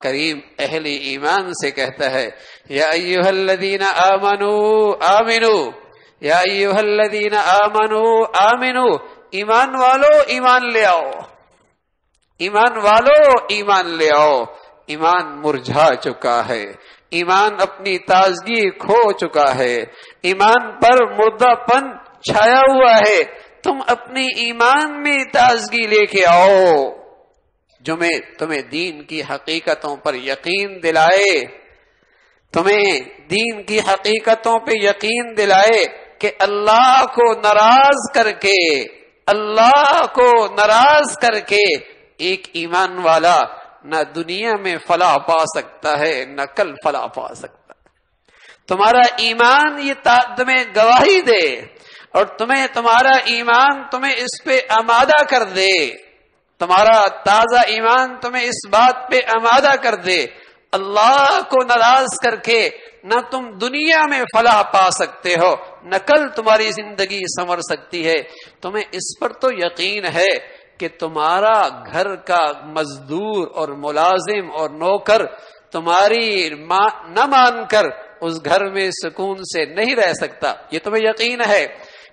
کریم اہل ایمان سے کہتا ہے یا ایھا الذین آمنوا آمنو، یا ایھا الذین آمنوا آمنو، ایمان والو ایمان لے آؤ، ایمان والو ایمان لے آؤ۔ ایمان مرجھا چکا ہے، ایمان اپنی تازگی کھو چکا ہے، ایمان پر مردہ پن چھایا ہوا ہے۔ تم اپنی ایمان میں تازگی لے کے آؤ جو میں تمہیں دین کی حقیقتوں پر یقین دلائے، تمہیں دین کی حقیقتوں پہ یقین دلائے کہ اللہ کو ناراض کر کے، اللہ کو ناراض کر کے ایک ایمان والا نہ دنیا میں فلاح پا سکتا ہے نہ کل فلاح پا سکتا ہے۔ تمہارا ایمان یہ تمہیں گواہی دے اور تمہارا ایمان تمہیں اس پہ آمادہ کر دے، تمہارا تازہ ایمان تمہیں اس بات پہ آمادہ کر دے اللہ کو ناراض کر کے نہ تم دنیا میں فلاح پا سکتے ہو نہ کل تمہاری زندگی سنور سکتی ہے۔ تمہیں اس پر تو یقین ہے کہ تمہارا گھر کا مزدور اور ملازم اور نوکر تمہاری نہ مان کر اس گھر میں سکون سے نہیں رہ سکتا، یہ تمہیں یقین ہے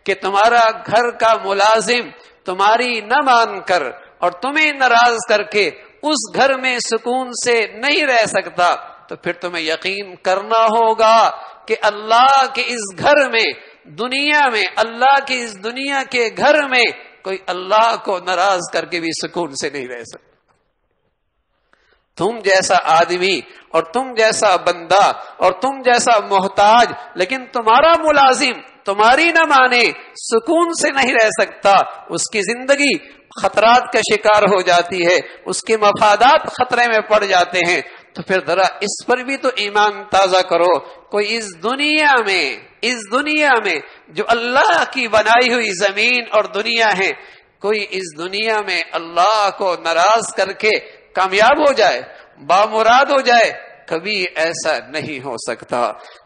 کہ تمہارا گھر کا ملازم تمہاری نہ مان کر اور تمہیں ناراض کر کے اس گھر میں سکون سے نہیں رہ سکتا، تو پھر تمہیں یقین کرنا ہوگا کہ اللہ کے اس گھر میں، دنیا میں، اللہ کی اس دنیا کے گھر میں کوئی اللہ کو ناراض کر کے بھی سکون سے نہیں رہ سکتا۔ تم جیسا آدمی اور تم جیسا بندہ اور تم جیسا محتاج لیکن تمہارا ملازم تمہاری نہ مانے، سکون سے نہیں رہ سکتا، اس کی زندگی خطرات کا شکار ہو جاتی ہے، اس کے مفادات خطرے میں پڑ جاتے ہیں، تو پھر ذرا اس پر بھی تو ایمان تازہ کرو۔ کوئی اس دنیا میں جو اللہ کی بنائی ہوئی زمین اور دنیا ہے، کوئی اس دنیا میں اللہ کو ناراض کر کے کامیاب ہو جائے، بامراد ہو جائے؟ کبھی ایسا نہیں ہو سکتا۔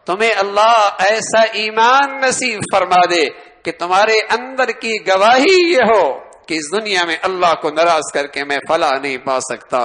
تمہیں اللہ ایسا ایمان نصیب فرما دے کہ تمہارے اندر کی گواہی یہ ہو کہ اس دنیا میں اللہ کو ناراض کر کے میں فلاح نہیں پا سکتا۔